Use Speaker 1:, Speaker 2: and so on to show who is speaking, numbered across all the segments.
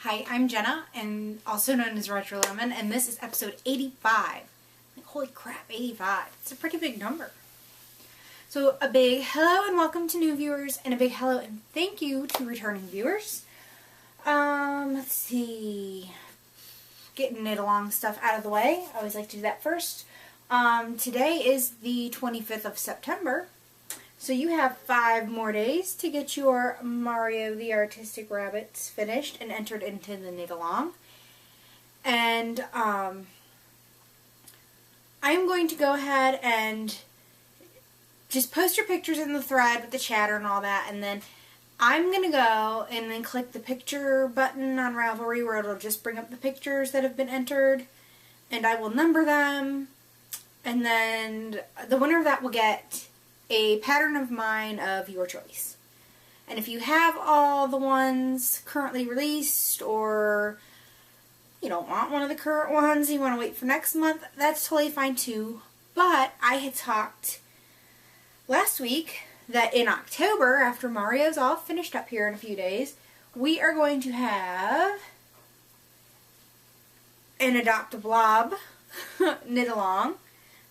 Speaker 1: Hi, I'm Jenna, and also known as RetroLemon, and this is episode 85. Like, holy crap, 85. It's a pretty big number. So a big hello and welcome to new viewers, and a big hello and thank you to returning viewers. Let's see. Getting knit along stuff out of the way. I always like to do that first. Today is the 25th of September. So you have 5 more days to get your Mario the Artistic Rabbits finished and entered into the knit along. And I'm going to go ahead and just post your pictures in the thread with the chatter and all that, and then I'm going to go and then click the picture button on Ravelry where it'll just bring up the pictures that have been entered, and I will number them, and then the winner of that will get a pattern of mine of your choice. And if you have all the ones currently released, or you don't want one of the current ones, you want to wait for next month, that's totally fine too. But I had talked last week that in October, after Mario's all finished up here in a few days, we are going to have an Adopt a Blob knit along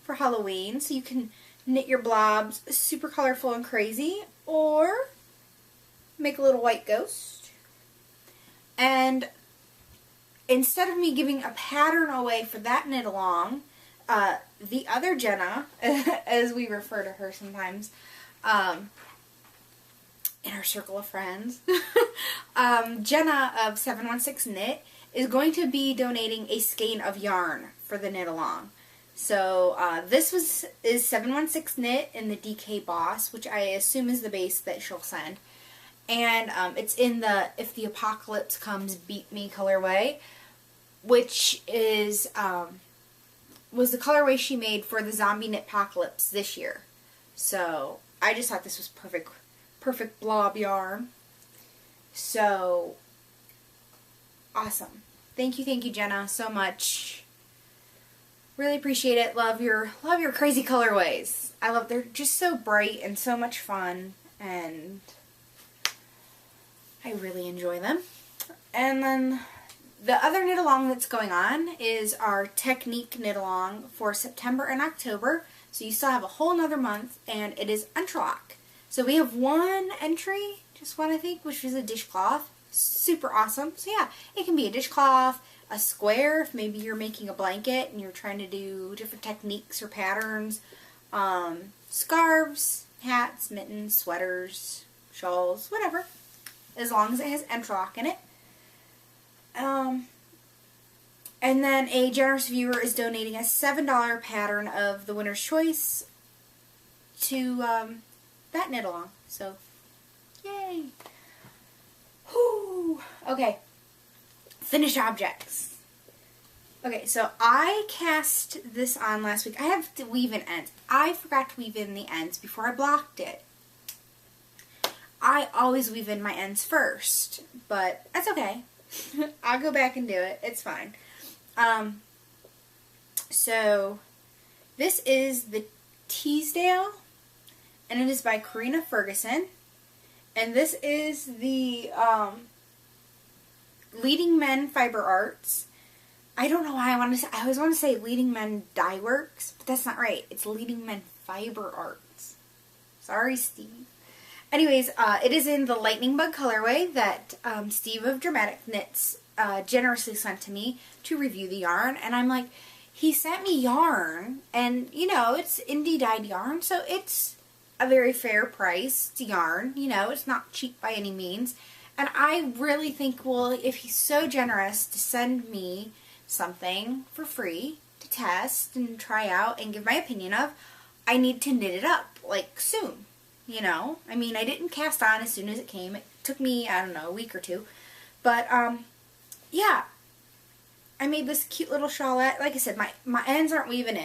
Speaker 1: for Halloween, so you can knit your blobs super colorful and crazy, or make a little white ghost. And instead of me giving a pattern away for that knit along, the other Jenna, as we refer to her sometimes, in our circle of friends, Jenna of 716 Knit is going to be donating a skein of yarn for the knit along. So this is 716 Knit in the DK Boss, which I assume is the base that she'll send. And it's in the If the Apocalypse Comes Beat Me colorway, which is was the colorway she made for the Zombie Knit Apocalypse this year. So I just thought this was perfect blob yarn. So awesome. Thank you, Jenna, so much. Really appreciate it. Love your crazy colorways. They're just so bright and so much fun, and I really enjoy them. And then the other knit along that's going on is our Technique knit along for September and October. So you still have a whole nother month, and it is interlock. So we have one entry, just one I think, which is a dishcloth. Super awesome. So yeah, it can be a dishcloth, a square if maybe you're making a blanket and you're trying to do different techniques or patterns, scarves, hats, mittens, sweaters, shawls, whatever, as long as it has interlock in it. And then a generous viewer is donating a $7 pattern of the winner's choice to that knit along. So, yay! Whew! Okay. Finished objects. Okay, so I cast this on last week. I have to weave in ends. I forgot to weave in the ends before I blocked it. I always weave in my ends first, but that's okay. I'll go back and do it. It's fine. So this is the Teasdale, and it is by Karina Ferguson, and this is the Leading Men Fiber Arts. I don't know why I always want to say Leading Men Dye Works, but that's not right. It's Leading Men Fiber Arts. Sorry, Steve. Anyways, it is in the Lightning Bug colorway that Steve of Dramatic Knits generously sent to me to review the yarn, and I'm like, he sent me yarn, and you know, it's indie dyed yarn, so it's a very fair priced yarn, you know, it's not cheap by any means, and I really think, well, if he's so generous to send me something for free to test and try out and give my opinion of, I need to knit it up, like, soon. You know, I mean, I didn't cast on as soon as it came. It took me, I don't know, a week or two. But, yeah. I made this cute little shawlette. Like I said, my ends aren't woven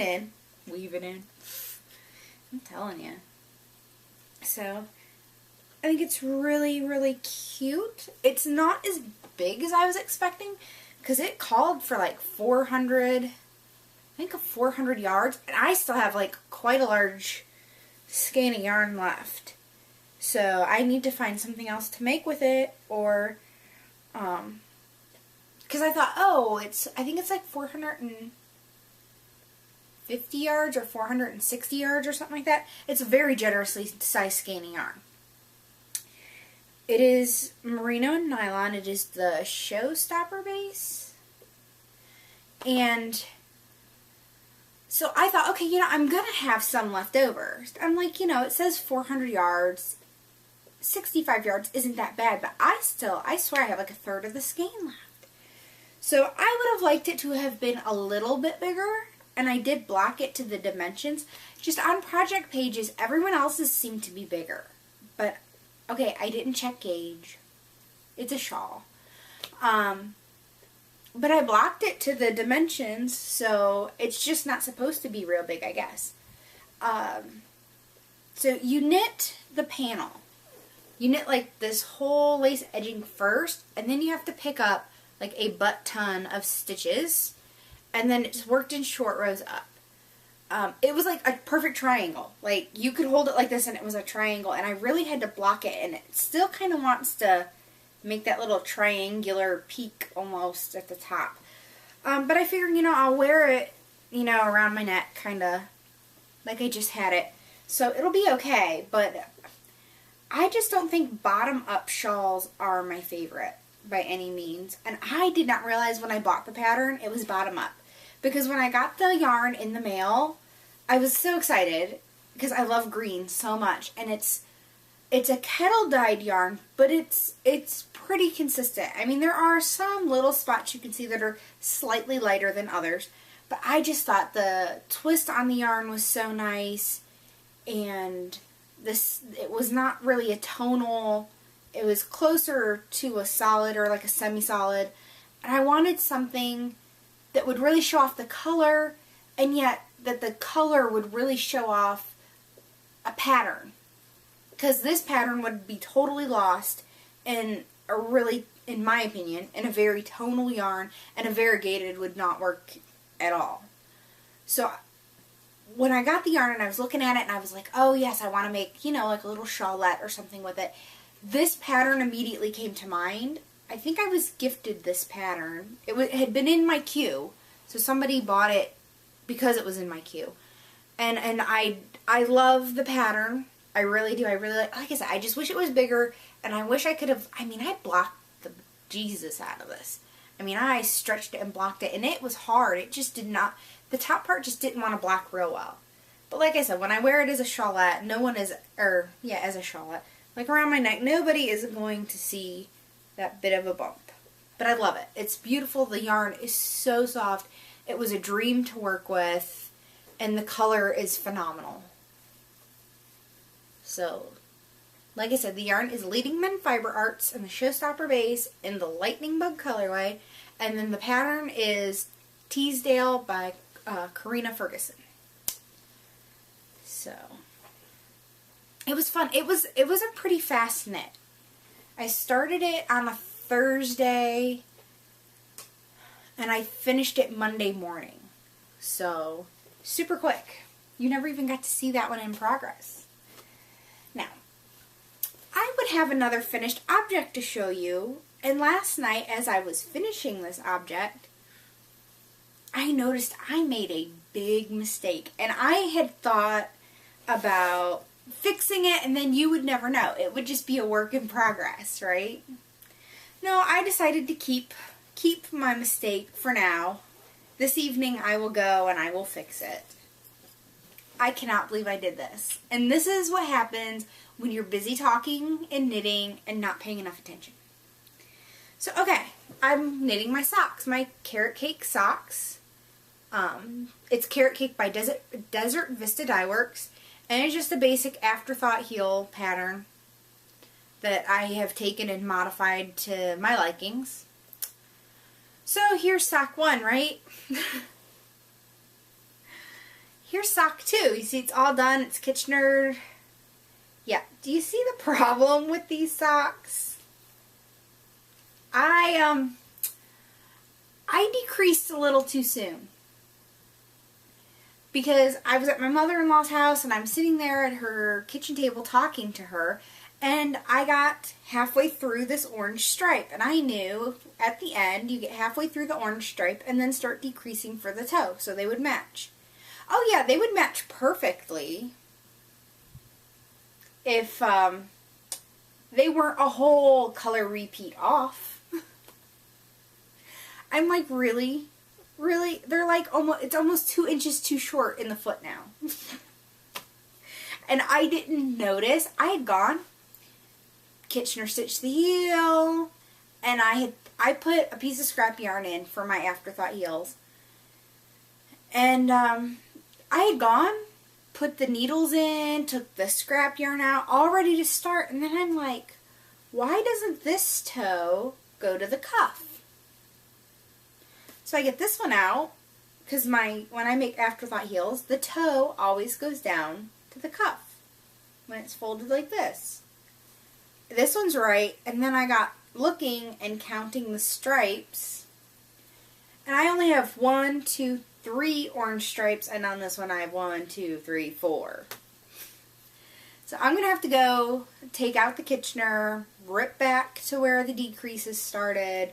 Speaker 1: in. I'm telling you. So, I think it's really, really cute. It's not as big as I was expecting, because it called for like 400, I think 400 yards. And I still have like quite a large skein of yarn left. So I need to find something else to make with it, or Because I thought, oh, I think it's like 450 yards or 460 yards or something like that. It's a very generously sized skein yarn. It is merino and nylon. It is the Showstopper base. And so I thought, okay, I'm going to have some left over. I'm like, it says 400 yards. 65 yards isn't that bad, but I swear I have like a third of the skein left. So I would have liked it to have been a little bit bigger, and I did block it to the dimensions. Just on project pages, everyone else's seemed to be bigger. But, okay, I didn't check gauge. It's a shawl. But I blocked it to the dimensions, so it's just not supposed to be real big, I guess. So you knit the panel. You knit like this whole lace edging first, and then you have to pick up like a butt ton of stitches, and then it's worked in short rows up. It was like a perfect triangle. Like, you could hold it like this and it was a triangle, and I really had to block it, and it still kind of wants to make that little triangular peak almost at the top. But I figured, I'll wear it, around my neck, kind of like I just had it. So it'll be okay, but I just don't think bottom-up shawls are my favorite by any means. And I did not realize when I bought the pattern it was bottom-up. Because when I got the yarn in the mail, I was so excited because I love green so much. And it's a kettle-dyed yarn, but it's pretty consistent. I mean, there are some little spots you can see that are slightly lighter than others. But I just thought the twist on the yarn was so nice. And it was not really a tonal. It was closer to a solid or like a semi-solid. And I wanted something that would really show off the color, and yet that the color would really show off a pattern. Because this pattern would be totally lost in a really, in my opinion, in a very tonal yarn, and a variegated would not work at all. So when I got the yarn and I was looking at it and I was like, oh yes, I want to make, like a little shawlette or something with it. This pattern immediately came to mind. I think I was gifted this pattern. It had been in my queue, so somebody bought it because it was in my queue. And I love the pattern. I really do. I really like I said, I just wish it was bigger, and I wish I could have, I blocked the Jesus out of this. I stretched it and blocked it, and it was hard. It just did not, the top part just didn't want to block real well. But like I said, when I wear it as a shawlette, as a shawlette, like around my neck, nobody is going to see that bit of a bump. But I love it. It's beautiful. The yarn is so soft. It was a dream to work with, and the color is phenomenal. So, like I said, the yarn is Leading Men Fiber Arts and the Showstopper base in the Lightning Bug colorway, and then the pattern is Teasdale by Karina Ferguson. So, it was fun. It was a pretty fast knit. I started it on a Thursday, and I finished it Monday morning. So, super quick. You never even got to see that one in progress. Now, I would have another finished object to show you, and last night as I was finishing this object, I noticed I made a big mistake, and I had thought about fixing it, and then you would never know. It would just be a work in progress, right? No, I decided to keep my mistake for now. This evening I will go and I will fix it. I cannot believe I did this. And this is what happens when you're busy talking and knitting and not paying enough attention. So, okay, I'm knitting my socks, my Carrot Cake socks. It's Carrot Cake by Desert Vista Dye Works. And it's just a basic afterthought heel pattern that I have taken and modified to my likings. So here's sock 1, right? Here's sock 2. You see it's all done. It's Kitchener. Yeah. Do you see the problem with these socks? I decreased a little too soon. Because I was at my mother-in-law's house and I'm sitting there at her kitchen table talking to her, And I got halfway through this orange stripe, and I knew at the end you get halfway through the orange stripe and then start decreasing for the toe so they would match. Oh yeah, they would match perfectly if they weren't a whole color repeat off. I'm like, really? Really? They're like it's almost 2 inches too short in the foot now. And I didn't notice. I had gone, Kitchener stitched the heel, and I put a piece of scrap yarn in for my afterthought heels. And I had gone, put the needles in, took the scrap yarn out, all ready to start, and then I'm like, why doesn't this toe go to the cuff? So I get this one out, because when I make afterthought heels, the toe always goes down to the cuff when it's folded like this. This one's right, and then I got looking and counting the stripes, and I only have 1, 2, 3 orange stripes, and on this one I have 1, 2, 3, 4. So I'm going to have to go take out the Kitchener, rip back to where the decreases started,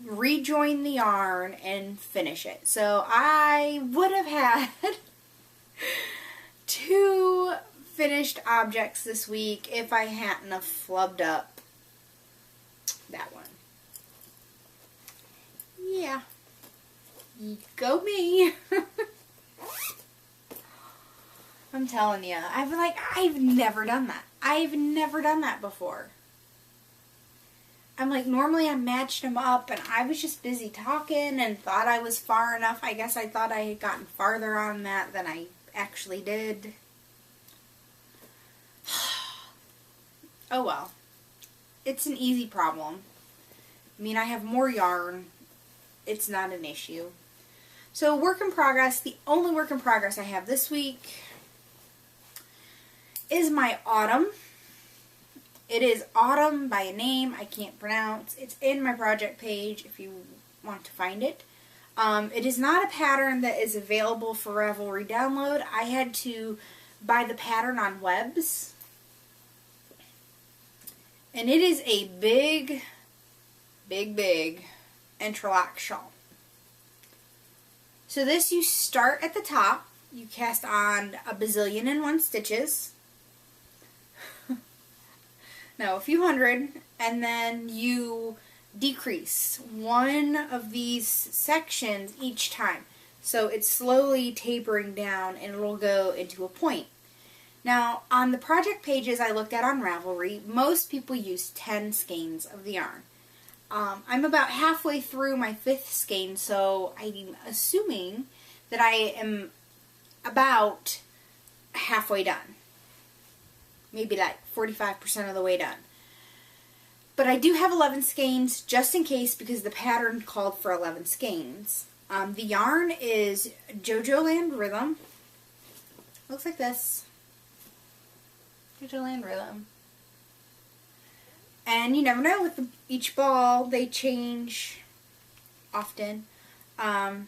Speaker 1: rejoin the yarn, and finish it. So I would have had 2 finished objects this week if I hadn't have flubbed up that one. Yeah. Go me. I'm telling you, I've never done that. I've never done that before. I'm like, normally I matched them up, and I was just busy talking and thought I was far enough. I guess I thought I had gotten farther on that than I actually did. Oh well. It's an easy problem. I mean, I have more yarn. It's not an issue. So, work in progress. The only work in progress I have this week is my autumn. It is Autumn by a name I can't pronounce. It's in my project page if you want to find it. It is not a pattern that is available for Ravelry download. I had to buy the pattern on Webs. And it is a big, big, big interlock shawl. So this, you start at the top. You cast on a bazillion and 1 stitches. No, a few hundred, and then you decrease one of these sections each time. So it's slowly tapering down, and it'll go into a point. Now, on the project pages I looked at on Ravelry, most people use 10 skeins of the yarn. I'm about halfway through my 5th skein, so I'm assuming that I am about halfway done. Maybe like 45% of the way done. But I do have 11 skeins just in case, because the pattern called for 11 skeins. The yarn is JoJo Land Rhythm. Looks like this. JoJo Land Rhythm. And you never know, with each ball, they change often. It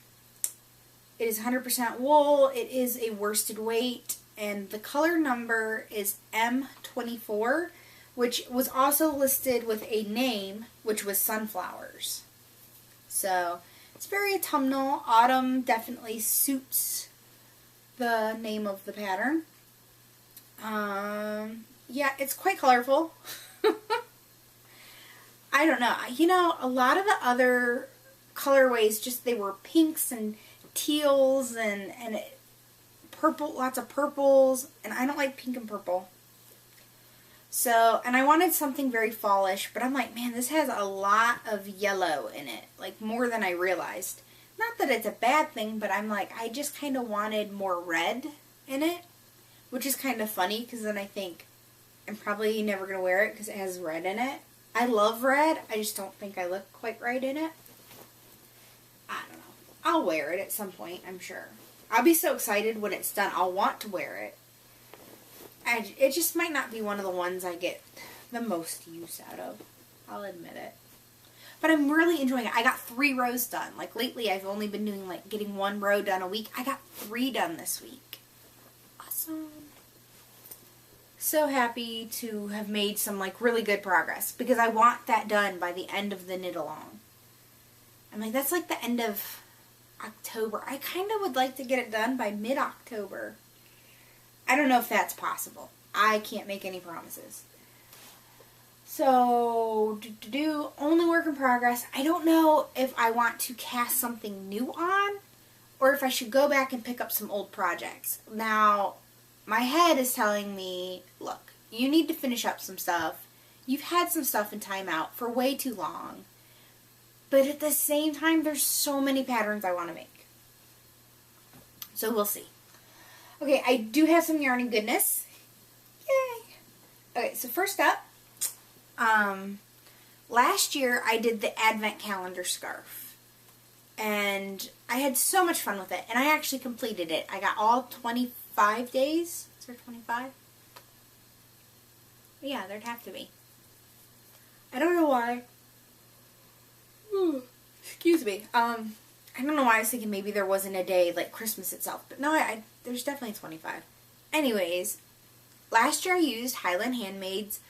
Speaker 1: is 100% wool. It is a worsted weight. And the color number is M24, which was also listed with a name, which was Sunflowers. So, it's very autumnal. Autumn definitely suits the name of the pattern. Yeah, it's quite colorful. I don't know. You know, a lot of the other colorways, just they were pinks and teals and purple, lots of purples, and I don't like pink and purple. So, and I wanted something very fallish, but I'm like, man, this has a lot of yellow in it, like more than I realized. Not that it's a bad thing, but I'm like, I just kind of wanted more red in it, which is kind of funny, because then I think I'm probably never going to wear it because it has red in it. I love red, I just don't think I look quite right in it. I don't know. I'll wear it at some point, I'm sure. I'll be so excited when it's done. I'll want to wear it. It just might not be one of the ones I get the most use out of. I'll admit it. But I'm really enjoying it. I got 3 rows done. Like lately I've only been doing like getting 1 row done a week. I got 3 done this week. Awesome. so happy to have made some like really good progress because I want that done by the end of the knit along. I'm like, that's like the end of October. I kind of would like to get it done by mid-October. I don't know if that's possible. I can't make any promises. So, only work in progress. I don't know if I want to cast something new on or if I should go back and pick up some old projects. Now, my head is telling me, look, you need to finish up some stuff. You've had some stuff in timeout for way too long. But at the same time, there's so many patterns I want to make. So we'll see. Okay, I do have some Yarny goodness. Yay! Okay, so first up, last year I did the Advent Calendar scarf. And I had so much fun with it. And I actually completed it. I got all 25 days. Is there 25? Yeah, there'd have to be. I don't know why. Excuse me. I don't know why I was thinking maybe there wasn't a day like Christmas itself. But no, there's definitely 25. Anyways, last year I used Highland Handmaid's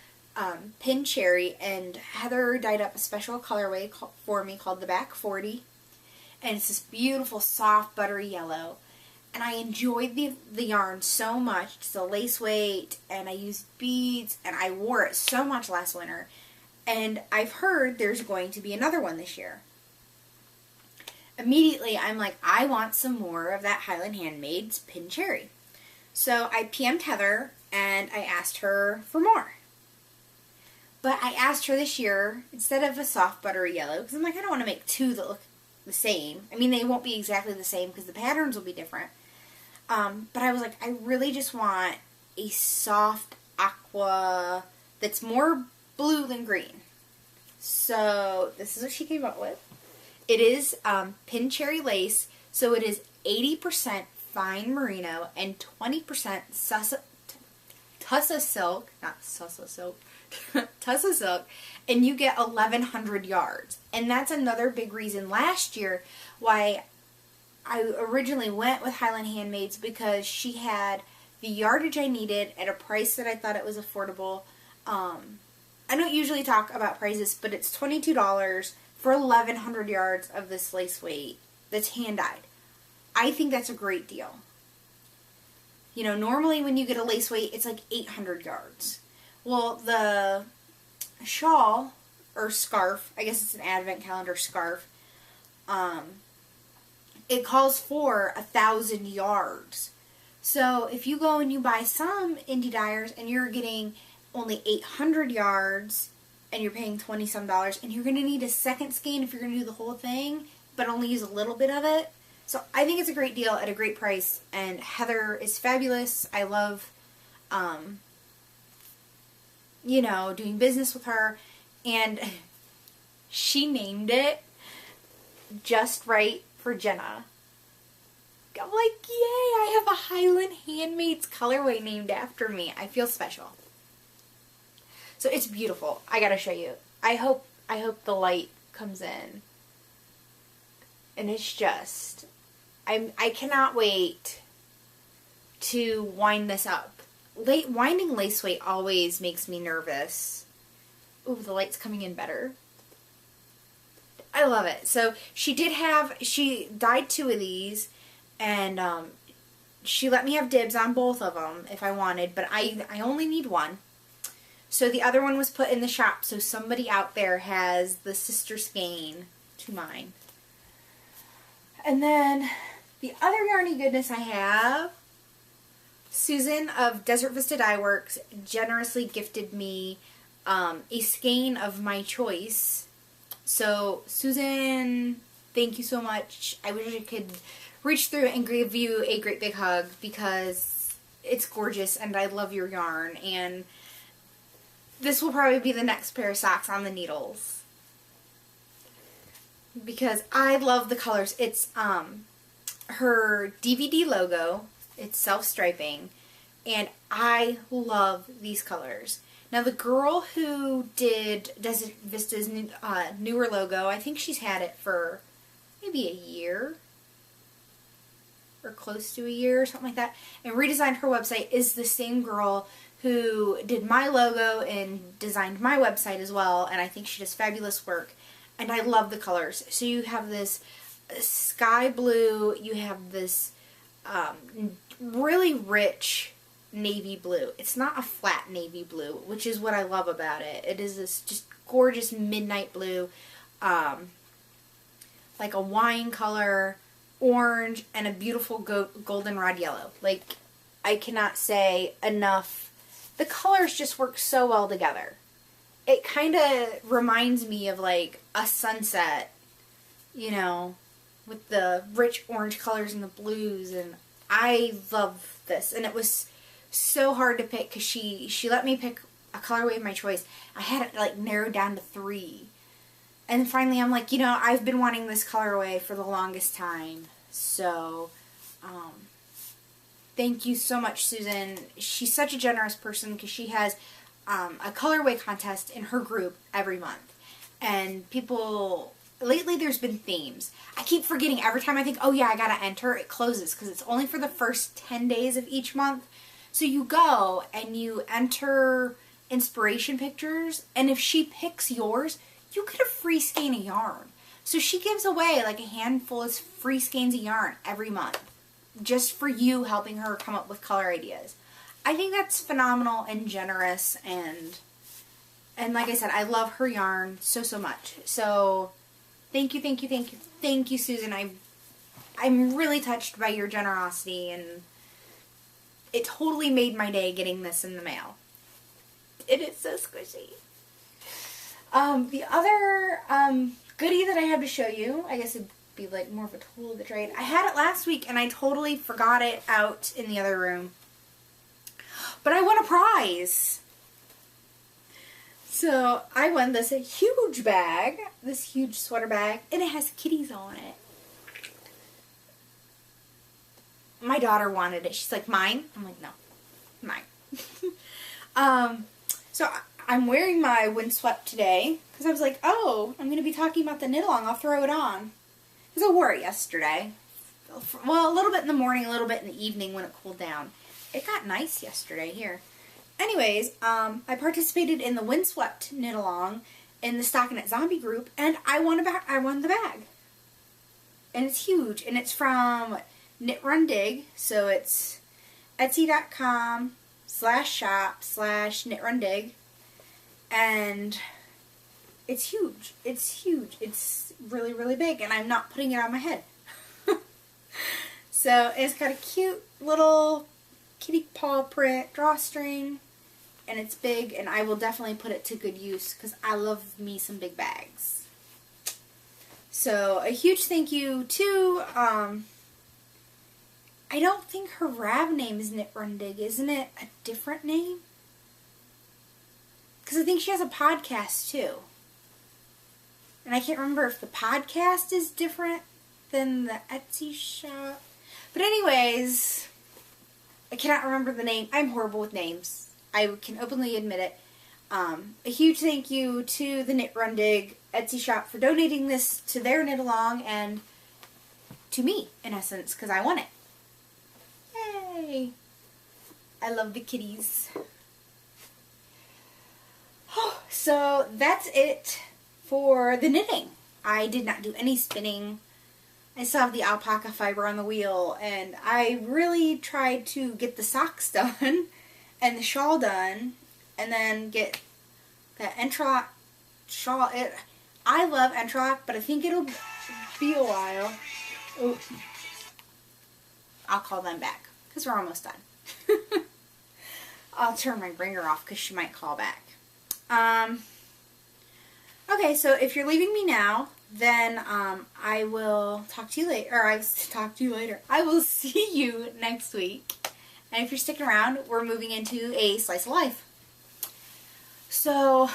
Speaker 1: Pin Cherry, and Heather dyed up a special colorway for me called the Back 40. And it's this beautiful, soft, buttery yellow. And I enjoyed the yarn so much. It's a lace weight, and I used beads, and I wore it so much last winter. And I've heard there's going to be another one this year. Immediately, I'm like, I want some more of that Highland Handmaid's Pin Cherry. So I PM'd Heather, and I asked her for more. But I asked her this year, instead of a soft buttery yellow, because I'm like, I don't want to make two that look the same. I mean, they won't be exactly the same because the patterns will be different. But I was like, I really just want a soft aqua that's more blue than green. So this is what she came up with. It is Pin Cherry lace, so it is 80% fine merino and 20% Tussa silk, not Sussa silk, Tussa silk, and you get 1,100 yards. And that's another big reason last year why I originally went with Highland Handmaids, because she had the yardage I needed at a price that I thought it was affordable. I don't usually talk about prices, but it's $22 for 1,100 yards of this lace weight that's hand-dyed. I think that's a great deal. You know, normally when you get a lace weight, it's like 800 yards. Well, the shawl, or scarf, I guess it's an Advent Calendar scarf, it calls for 1,000 yards. So if you go and you buy some indie dyers and you're getting only 800 yards and you're paying $20-some, and you're going to need a second skein if you're going to do the whole thing, but only use a little bit of it. So I think it's a great deal at a great price, and Heather is fabulous. I love, you know, doing business with her, and she named it Just Right for Jenna. I'm like, yay, I have a Highland Handmaid's colorway named after me. I feel special. So it's beautiful. I gotta show you. I hope the light comes in. And it's just, I cannot wait to wind this up. Winding lace weight always makes me nervous. Ooh, the light's coming in better. I love it. So she dyed 2 of these, and she let me have dibs on both of them if I wanted, but I only need one. So the other one was put in the shop, so somebody out there has the sister skein to mine. And then the other Yarny goodness I have, Susan of Desert Vista Dye Works generously gifted me a skein of my choice. So Susan, thank you so much. I wish I could reach through and give you a great big hug, because it's gorgeous and I love your yarn, and this will probably be the next pair of socks on the needles, because I love the colors. It's her DVD logo, it's self-striping, and I love these colors. Now the girl who did Desert Vista's newer logo, I think she's had it for maybe a year, or close to a year, or something like that, and redesigned her website, is the same girl who did my logo and designed my website as well, and I think she does fabulous work, and I love the colors. So you have this sky blue, you have this really rich navy blue. It's not a flat navy blue, which is what I love about it. It is this just gorgeous midnight blue, like a wine color, orange, and a beautiful goldenrod yellow. Like, I cannot say enough. The colors just work so well together. It kind of reminds me of like a sunset, you know, with the rich orange colors and the blues, and I love this. And it was so hard to pick because she let me pick a colorway of my choice. I had it like narrowed down to 3. And finally I'm like, you know, I've been wanting this colorway for the longest time. So, thank you so much, Susan. She's such a generous person because she has a colorway contest in her group every month. And people, lately there's been themes. I keep forgetting every time I think, oh yeah, I gotta enter, it closes because it's only for the first 10 days of each month. So you go and you enter inspiration pictures, and if she picks yours, you get a free skein of yarn. So she gives away like a handful of free skeins of yarn every month, just for you helping her come up with color ideas. I think that's phenomenal and generous, and like I said, I love her yarn so much. So thank you, thank you, thank you, thank you, Susan. I'm really touched by your generosity, and it totally made my day getting this in the mail. It is so squishy. The other goodie that I have to show you, I guess it'd be like more of a tool of the trade. I had it last week and I totally forgot it out in the other room. But I won a prize. So I won this huge bag, this huge sweater bag, and it has kitties on it. My daughter wanted it. She's like, mine? I'm like, no, mine. So I'm wearing my windswept today because I was like, oh, I'm going to be talking about the knit-along. I'll throw it on. Because I wore it yesterday. Well, a little bit in the morning, a little bit in the evening when it cooled down. It got nice yesterday here. Anyways, I participated in the windswept knit-along in the Stockinette Zombie group, and I won the bag. And it's huge, and it's from Knit Run Dig, so it's etsy.com/shop/knitrundig, and it's huge. It's huge. It's really, really big, and I'm not putting it on my head. So it's got a cute little kitty paw print drawstring, and it's big, and I will definitely put it to good use because I love me some big bags. So a huge thank you to I don't think her Rab name is Knit Run Dig. Isn't it a different name? Because I think she has a podcast too. And I can't remember if the podcast is different than the Etsy shop. But anyways, I cannot remember the name. I'm horrible with names. I can openly admit it. A huge thank you to the Knit Run Dig Etsy shop for donating this to their knit along and to me, in essence, because I won it. Yay! I love the kitties. So that's it for the knitting. I did not do any spinning. I still have the alpaca fiber on the wheel, and I really tried to get the socks done and the shawl done, and then get that Entrelac shawl. I love Entrelac, but I think it'll be a while. Oh. I'll call them back because we're almost done. I'll turn my ringer off because she might call back. Okay, so if you're leaving me now, then I will talk to you later. Or I will see you next week. And if you're sticking around, we're moving into a slice of life. So,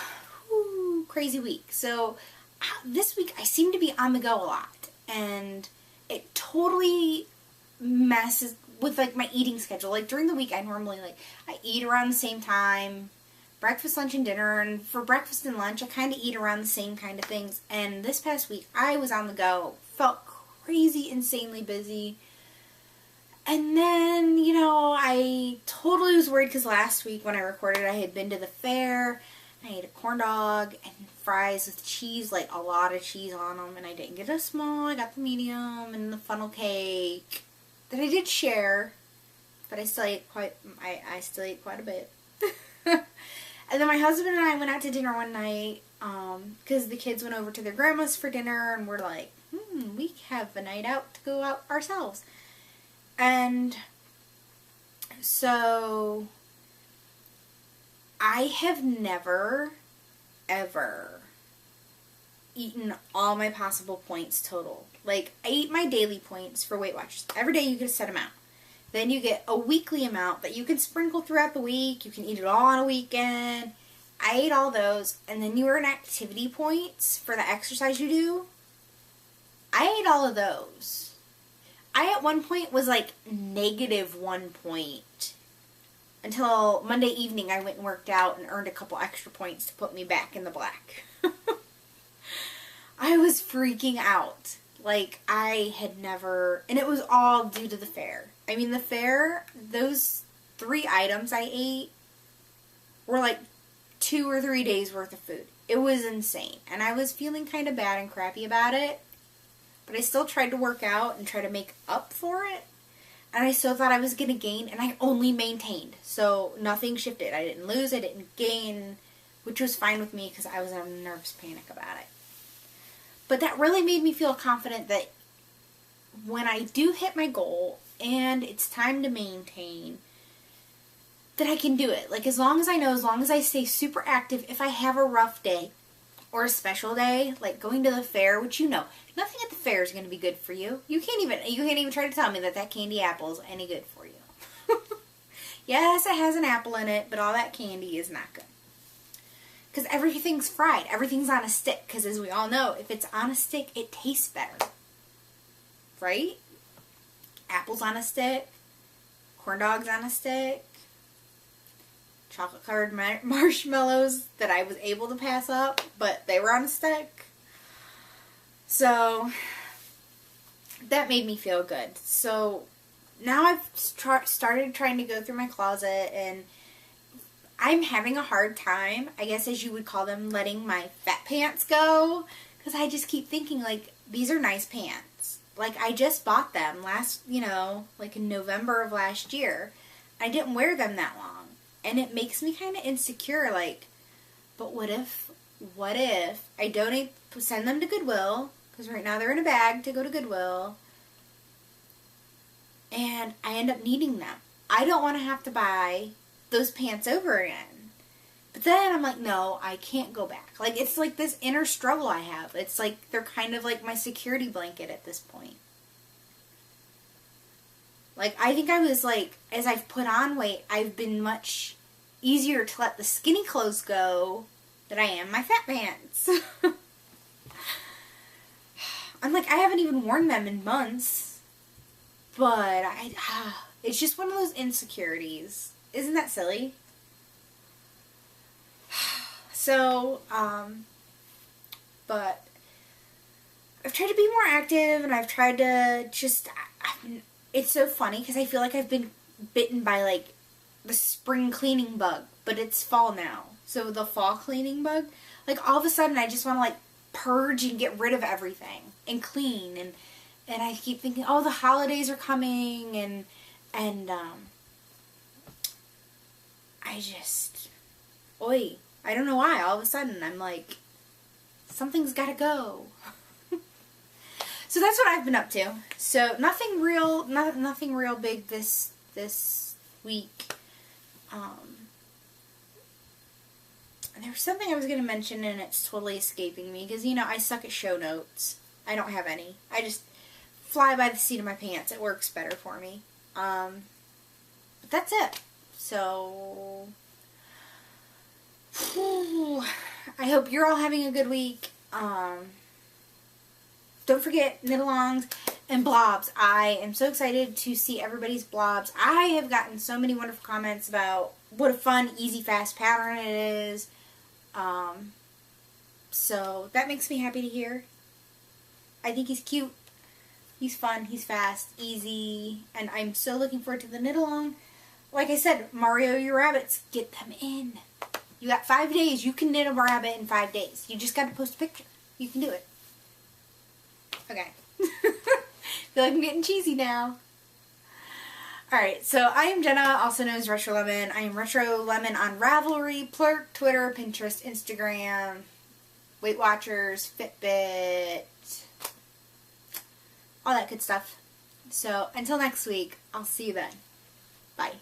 Speaker 1: crazy week. So this week I seem to be on the go a lot, and it totally messes with like my eating schedule. Like during the week I normally I eat around the same time, breakfast, lunch, and dinner, and for breakfast and lunch I kind of eat around the same kind of things. And this past week I was on the go, felt crazy, insanely busy, And then, you know, I totally was worried because last week when I recorded, I had been to the fair. I ate a corn dog and fries with cheese, like a lot of cheese on them. And I didn't get a small, I got the medium and the funnel cake that I did share. But I still ate quite a bit. And then my husband and I went out to dinner one night because the kids went over to their grandma's for dinner. And we're like, we have a night out to go out ourselves. And so I have never, ever eaten all my possible points total. Like, I eat my daily points for Weight Watchers. Every day you get a set amount. Then you get a weekly amount that you can sprinkle throughout the week. You can eat it all on a weekend. I ate all those. And then you earn activity points for the exercise you do. I ate all of those. I at one point was like -1 point. Until Monday evening I went and worked out and earned a couple extra points to put me back in the black. I was freaking out. Like, I had never... And it was all due to the fair. I mean, the fair, those 3 items I ate were like 2 or 3 days worth of food. It was insane. And I was feeling kind of bad and crappy about it. But I still tried to work out and try to make up for it. And I still thought I was going to gain. And I only maintained. So nothing shifted. I didn't lose. I didn't gain. Which was fine with me because I was in a nervous panic about it. But that really made me feel confident that when I do hit my goal and it's time to maintain, that I can do it. Like, as long as I know, as long as I stay super active, if I have a rough day or a special day, like going to the fair, which you know, nothing at the fair is going to be good for you. You can't even try to tell me that candy apple is any good for you. Yes, it has an apple in it, but all that candy is not good. Because everything's fried. Everything's on a stick. Because as we all know, if it's on a stick, it tastes better. Right? Apples on a stick. Corn dogs on a stick. Chocolate-covered marshmallows that I was able to pass up, but they were on a stick. So, that made me feel good. So, now I've started trying to go through my closet, and I'm having a hard time, I guess as you would call them, letting my fat pants go. Because I just keep thinking, like, these are nice pants. Like, I just bought them like in November of last year. I didn't wear them that long. And it makes me kind of insecure, like, but what if I send them to Goodwill, because right now they're in a bag to go to Goodwill, and I end up needing them. I don't want to have to buy those pants over again. But then I'm like, no, I can't go back. Like, it's like this inner struggle I have. It's like they're kind of like my security blanket at this point. Like, I think I was like, as I've put on weight, I've been much easier to let the skinny clothes go than I am my fat pants. I'm like, I haven't even worn them in months. But it's just one of those insecurities. Isn't that silly? So, but I've tried to be more active, and I've tried to just, it's so funny, because I feel like I've been bitten by, like, the spring cleaning bug, but it's fall now. So the fall cleaning bug, like, all of a sudden I just want to, like, purge and get rid of everything, and clean, and I keep thinking, oh, the holidays are coming, and I just, I don't know why, all of a sudden I'm like, something's gotta go. So that's what I've been up to. So nothing real big this week. There was something I was going to mention and it's totally escaping me because, I suck at show notes. I don't have any. I just fly by the seat of my pants. It works better for me. But that's it. So, I hope you're all having a good week. Don't forget knit-alongs and blobs. I am so excited to see everybody's blobs. I have gotten so many wonderful comments about what a fun, easy, fast pattern it is. So that makes me happy to hear. I think he's cute. He's fun, he's fast, easy, and I'm so looking forward to the knit along. Like I said, Mario your rabbits, get them in. You got 5 days. You can knit a rabbit in 5 days. You just got to post a picture. You can do it. Okay. Feel like I'm getting cheesy now. Alright, so I am Jenna, also known as RetroLemon. I am RetroLemon on Ravelry, Plurk, Twitter, Pinterest, Instagram, Weight Watchers, Fitbit, all that good stuff. So, until next week, I'll see you then. Bye.